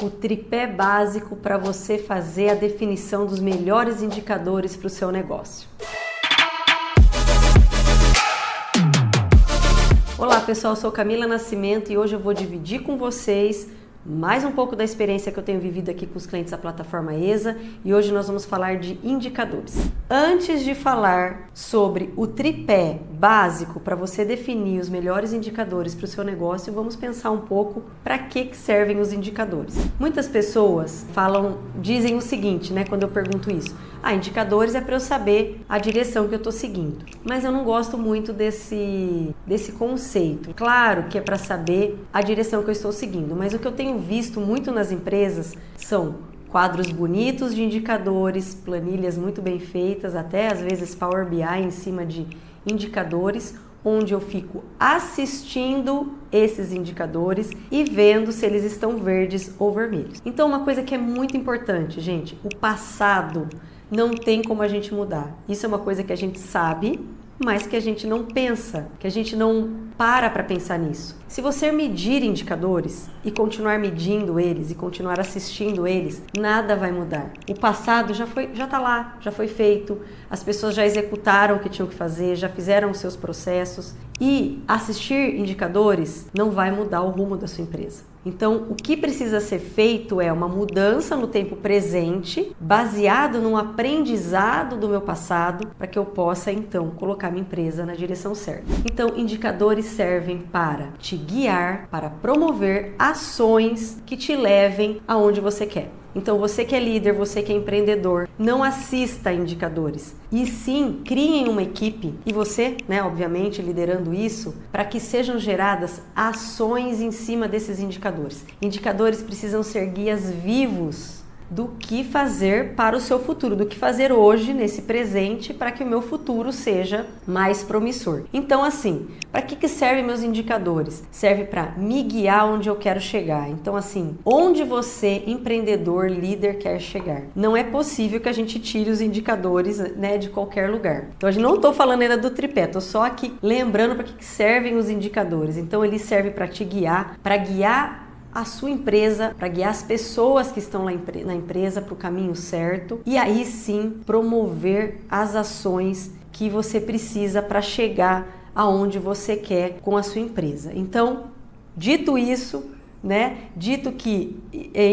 o tripé básico para você fazer a definição dos melhores indicadores para o seu negócio. Olá pessoal, eu sou Camila Nascimento e hoje eu vou dividir com vocês mais um pouco da experiência que eu tenho vivido aqui com os clientes da plataforma ESA e hoje nós vamos falar de indicadores. Antes de falar sobre o tripé básico para você definir os melhores indicadores para o seu negócio, vamos pensar um pouco para que servem os indicadores. Muitas pessoas dizem o seguinte, né, quando eu pergunto isso: indicadores é para eu saber a direção que eu estou seguindo. Mas eu não gosto muito desse conceito. Claro que é para saber a direção que eu estou seguindo, mas o que eu tenho visto muito nas empresas são quadros bonitos de indicadores, planilhas muito bem feitas, até às vezes Power BI em cima de indicadores, onde eu fico assistindo esses indicadores e vendo se eles estão verdes ou vermelhos. Então, uma coisa que é muito importante, gente, o passado não tem como a gente mudar. Isso é uma coisa que a gente sabe, mas que a gente não pensa, que a gente não para pensar nisso. Se você medir indicadores e continuar medindo eles e continuar assistindo eles, nada vai mudar. O passado já está lá, já foi feito, as pessoas já executaram o que tinham que fazer, já fizeram os seus processos e assistir indicadores não vai mudar o rumo da sua empresa. Então, o que precisa ser feito é uma mudança no tempo presente, baseado num aprendizado do meu passado, para que eu possa, então, colocar minha empresa na direção certa. Então, indicadores servem para te guiar, para promover ações que te levem aonde você quer. Então, você que é líder, você que é empreendedor, não assista a indicadores. E sim, criem uma equipe e você, né, obviamente, liderando isso, para que sejam geradas ações em cima desses indicadores. Indicadores precisam ser guias vivos do que fazer para o seu futuro, do que fazer hoje, nesse presente, para que o meu futuro seja mais promissor. Então, assim, para que servem meus indicadores? Serve para me guiar onde eu quero chegar. Então, assim, onde você, empreendedor, líder, quer chegar? Não é possível que a gente tire os indicadores, né, de qualquer lugar. Então, a gente não estou falando ainda do tripé, estou só aqui lembrando para que servem os indicadores. Então, eles servem para te guiar, para guiar a sua empresa, para guiar as pessoas que estão lá na empresa para o caminho certo e aí sim promover as ações que você precisa para chegar aonde você quer com a sua empresa. Então, dito isso, né? Dito que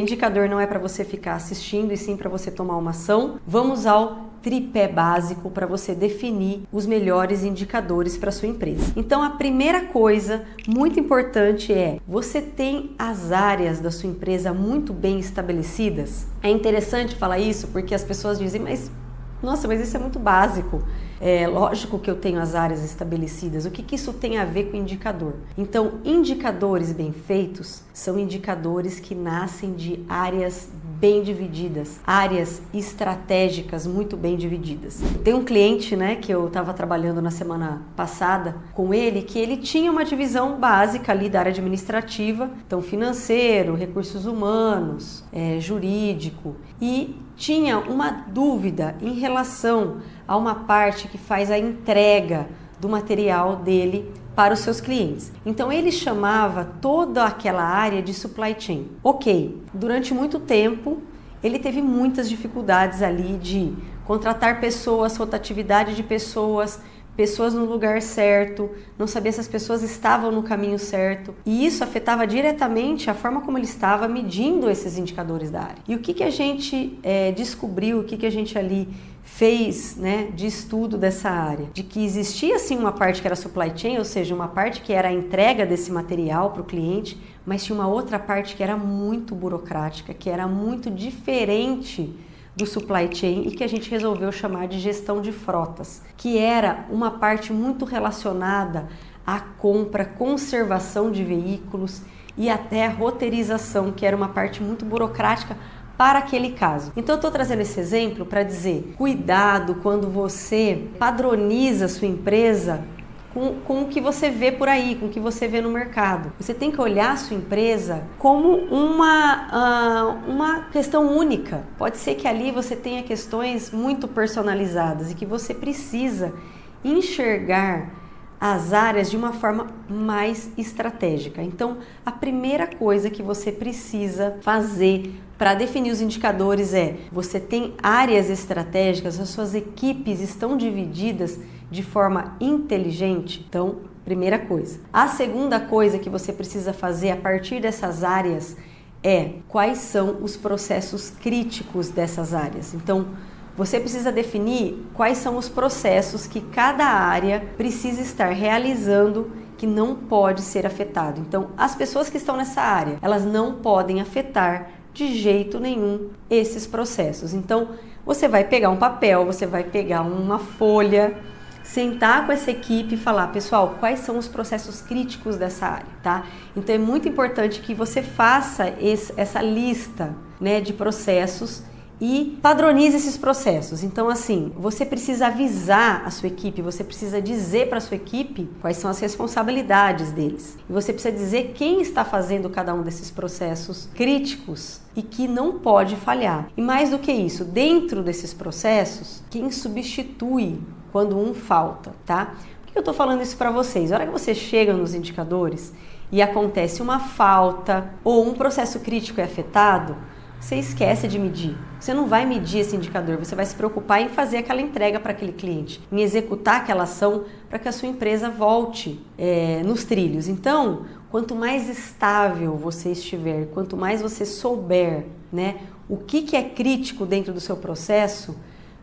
indicador não é para você ficar assistindo e sim para você tomar uma ação, vamos ao tripé básico para você definir os melhores indicadores para sua empresa. Então, a primeira coisa muito importante é: você tem as áreas da sua empresa muito bem estabelecidas? É interessante falar isso porque as pessoas dizem, mas isso é muito básico. É lógico que eu tenho as áreas estabelecidas. O que isso tem a ver com indicador? Então, indicadores bem feitos são indicadores que nascem de áreas bem divididas, áreas estratégicas muito bem divididas. Tem um cliente, né, que eu estava trabalhando na semana passada com ele, que ele tinha uma divisão básica ali da área administrativa, então financeiro, recursos humanos, jurídico, e tinha uma dúvida em relação a uma parte que faz a entrega do material dele para os seus clientes. Então ele chamava toda aquela área de supply chain. Ok, durante muito tempo ele teve muitas dificuldades ali de contratar pessoas, rotatividade de pessoas no lugar certo, não sabia se as pessoas estavam no caminho certo, e isso afetava diretamente a forma como ele estava medindo esses indicadores da área. E o que a gente descobriu, o que a gente ali fez, né, de estudo dessa área? De que existia sim uma parte que era supply chain, ou seja, uma parte que era a entrega desse material para o cliente, mas tinha uma outra parte que era muito burocrática, que era muito diferente do supply chain e que a gente resolveu chamar de gestão de frotas, que era uma parte muito relacionada à compra, conservação de veículos e até a roteirização, que era uma parte muito burocrática para aquele caso. Então eu estou trazendo esse exemplo para dizer, cuidado quando você padroniza a sua empresa com o que você vê por aí, com o que você vê no mercado. Você tem que olhar a sua empresa como uma questão única. Pode ser que ali você tenha questões muito personalizadas e que você precisa enxergar as áreas de uma forma mais estratégica. Então, a primeira coisa que você precisa fazer para definir os indicadores é: você tem áreas estratégicas, as suas equipes estão divididas de forma inteligente? Então, primeira coisa. A segunda coisa que você precisa fazer a partir dessas áreas é: quais são os processos críticos dessas áreas? Então, você precisa definir quais são os processos que cada área precisa estar realizando que não pode ser afetado. Então, as pessoas que estão nessa área, elas não podem afetar de jeito nenhum esses processos. Então, você vai pegar um papel, você vai pegar uma folha, sentar com essa equipe e falar: pessoal, quais são os processos críticos dessa área, tá? Então, é muito importante que você faça essa lista, né, de processos e padronize esses processos. Então, assim, você precisa avisar a sua equipe, você precisa dizer para a sua equipe quais são as responsabilidades deles. E você precisa dizer quem está fazendo cada um desses processos críticos e que não pode falhar. E mais do que isso, dentro desses processos, quem substitui quando um falta, tá? Por que eu estou falando isso para vocês? A hora que você chega nos indicadores e acontece uma falta ou um processo crítico é afetado, você esquece de medir. Você não vai medir esse indicador, você vai se preocupar em fazer aquela entrega para aquele cliente, em executar aquela ação para que a sua empresa volte nos trilhos. Então, quanto mais estável você estiver, quanto mais você souber, né, o que é crítico dentro do seu processo,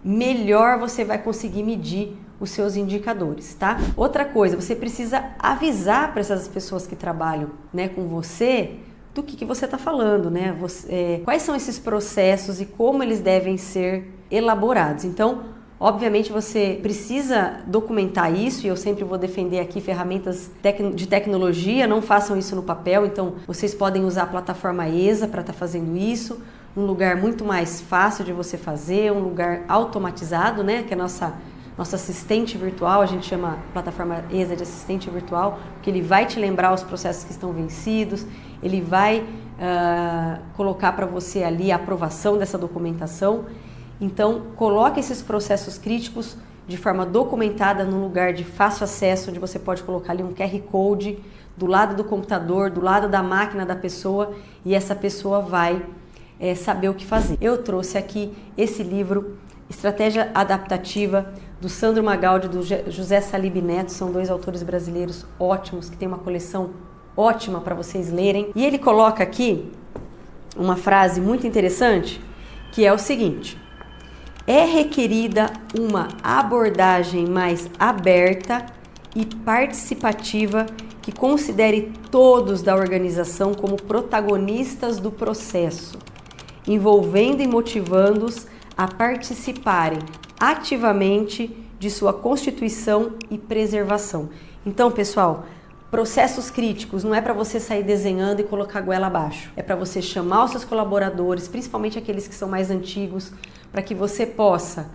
melhor você vai conseguir medir os seus indicadores, tá? Outra coisa, você precisa avisar para essas pessoas que trabalham, né, com você do que você está falando, né? Quais são esses processos e como eles devem ser elaborados. Então, obviamente, você precisa documentar isso, e eu sempre vou defender aqui ferramentas de tecnologia, não façam isso no papel. Então, vocês podem usar a plataforma ESA para estar fazendo isso, um lugar muito mais fácil de você fazer, um lugar automatizado, né? Que é nosso assistente virtual, a gente chama a plataforma ESA de assistente virtual, que ele vai te lembrar os processos que estão vencidos, ele vai colocar para você ali a aprovação dessa documentação. Então, coloque esses processos críticos de forma documentada num lugar de fácil acesso, onde você pode colocar ali um QR Code do lado do computador, do lado da máquina da pessoa, e essa pessoa vai saber o que fazer. Eu trouxe aqui esse livro, Estratégia Adaptativa, do Sandro Magaldi e do José Salib Neto. São dois autores brasileiros ótimos, que tem uma coleção ótima para vocês lerem. E ele coloca aqui uma frase muito interessante, que é o seguinte: é requerida uma abordagem mais aberta e participativa que considere todos da organização como protagonistas do processo, envolvendo e motivando-os a participarem ativamente de sua constituição e preservação. Então, pessoal, processos críticos não é para você sair desenhando e colocar a goela abaixo. É para você chamar os seus colaboradores, principalmente aqueles que são mais antigos, para que você possa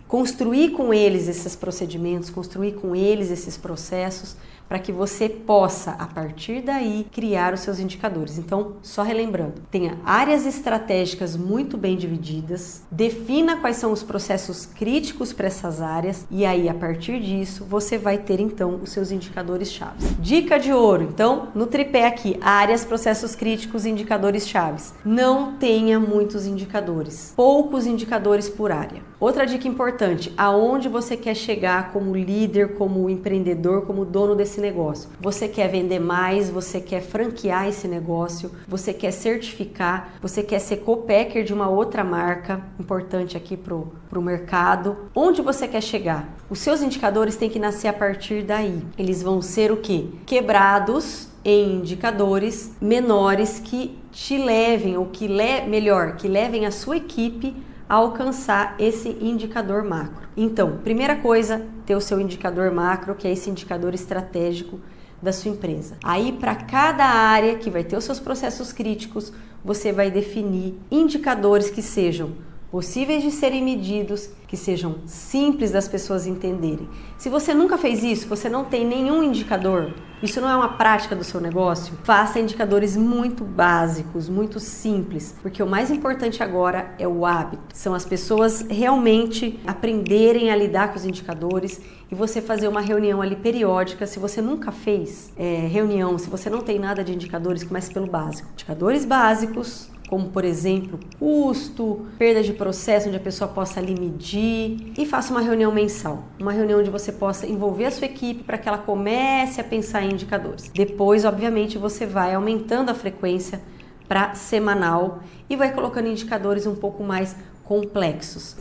construir com eles esses procedimentos, construir com eles esses processos, para que você possa, a partir daí, criar os seus indicadores. Então, só relembrando, tenha áreas estratégicas muito bem divididas, defina quais são os processos críticos para essas áreas, e aí, a partir disso, você vai ter, então, os seus indicadores chaves. Dica de ouro, então, no tripé aqui, áreas, processos críticos e indicadores chaves. Não tenha muitos indicadores, poucos indicadores por área. Outra dica importante: aonde você quer chegar como líder, como empreendedor, como dono desse negócio? Você quer vender mais, você quer franquear esse negócio, você quer certificar, você quer ser co-packer de uma outra marca importante aqui pro mercado. Onde você quer chegar? Os seus indicadores têm que nascer a partir daí. Eles vão ser o quê? Quebrados em indicadores menores que te levem, ou que levem a sua equipe a alcançar esse indicador macro. Então, primeira coisa, ter o seu indicador macro, que é esse indicador estratégico da sua empresa. Aí, para cada área que vai ter os seus processos críticos, você vai definir indicadores que sejam possíveis de serem medidos, que sejam simples das pessoas entenderem. Se você nunca fez isso, você não tem nenhum indicador, isso não é uma prática do seu negócio, faça indicadores muito básicos, muito simples, porque o mais importante agora é o hábito. São as pessoas realmente aprenderem a lidar com os indicadores e você fazer uma reunião ali periódica. Se você nunca fez reunião, se você não tem nada de indicadores, comece pelo básico. Indicadores básicos, como por exemplo, custo, perda de processo, onde a pessoa possa ali medir, e faça uma reunião mensal, uma reunião onde você possa envolver a sua equipe para que ela comece a pensar em indicadores. Depois, obviamente, você vai aumentando a frequência para semanal e vai colocando indicadores um pouco mais complexos.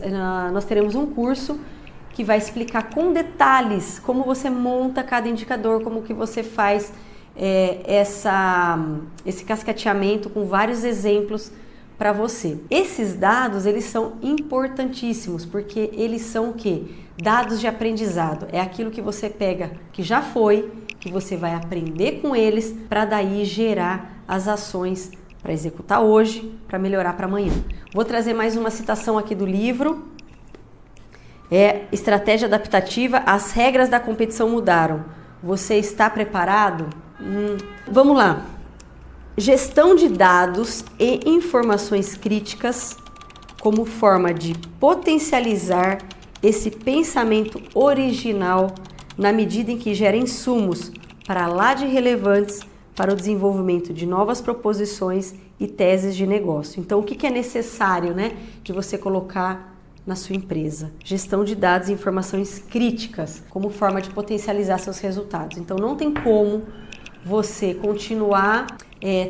Nós teremos um curso que vai explicar com detalhes como você monta cada indicador, como que você faz esse cascateamento com vários exemplos para você. Esses dados, eles são importantíssimos, porque eles são o quê? Dados de aprendizado. É aquilo que você pega, que já foi, que você vai aprender com eles, para daí gerar as ações para executar hoje, para melhorar para amanhã. Vou trazer mais uma citação aqui do livro. Estratégia adaptativa, as regras da competição mudaram. Você está preparado? Vamos lá. Gestão de dados e informações críticas como forma de potencializar esse pensamento original na medida em que gera insumos para lá de relevantes para o desenvolvimento de novas proposições e teses de negócio. Então, o que é necessário, de você colocar na sua empresa? Gestão de dados e informações críticas como forma de potencializar seus resultados. Então, não tem como você continuar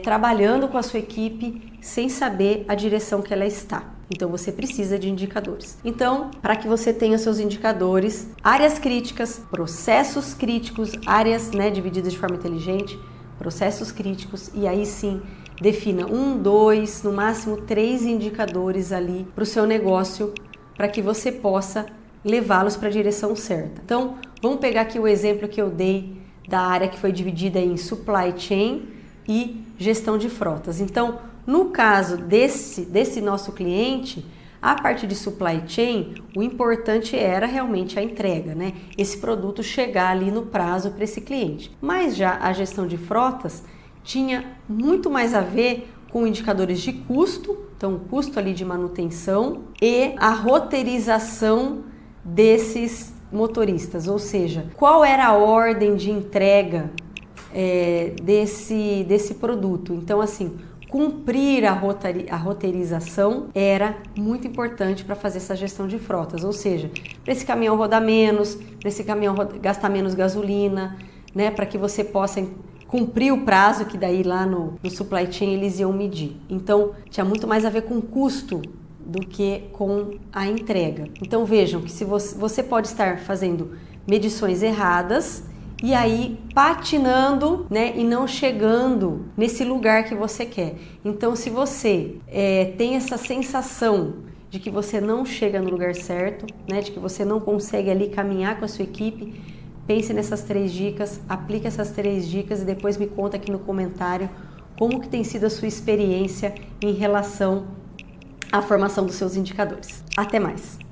trabalhando com a sua equipe sem saber a direção que ela está. Então, você precisa de indicadores. Então, para que você tenha seus indicadores, áreas críticas, processos críticos, áreas divididas de forma inteligente, processos críticos, e aí sim, defina 1, 2, no máximo 3 indicadores ali para o seu negócio, para que você possa levá-los para a direção certa. Então, vamos pegar aqui o exemplo que eu dei da área que foi dividida em supply chain e gestão de frotas. Então, no caso desse nosso cliente, a parte de supply chain, o importante era realmente a entrega, esse produto chegar ali no prazo para esse cliente. Mas já a gestão de frotas tinha muito mais a ver com indicadores de custo, então o custo ali de manutenção e a roteirização desses motoristas, ou seja, qual era a ordem de entrega desse produto. Então, assim, cumprir a roteirização era muito importante para fazer essa gestão de frotas, ou seja, para esse caminhão rodar menos, para esse caminhão gastar menos gasolina, para que você possa cumprir o prazo que daí lá no supply chain eles iam medir. Então, tinha muito mais a ver com custo do que com a entrega. Então, vejam que se você pode estar fazendo medições erradas e aí patinando, e não chegando nesse lugar que você quer. Então, se você tem essa sensação de que você não chega no lugar certo, de que você não consegue ali caminhar com a sua equipe, pense nessas 3 dicas, aplique essas 3 dicas e depois me conta aqui no comentário como que tem sido a sua experiência em relação à formação dos seus indicadores. Até mais!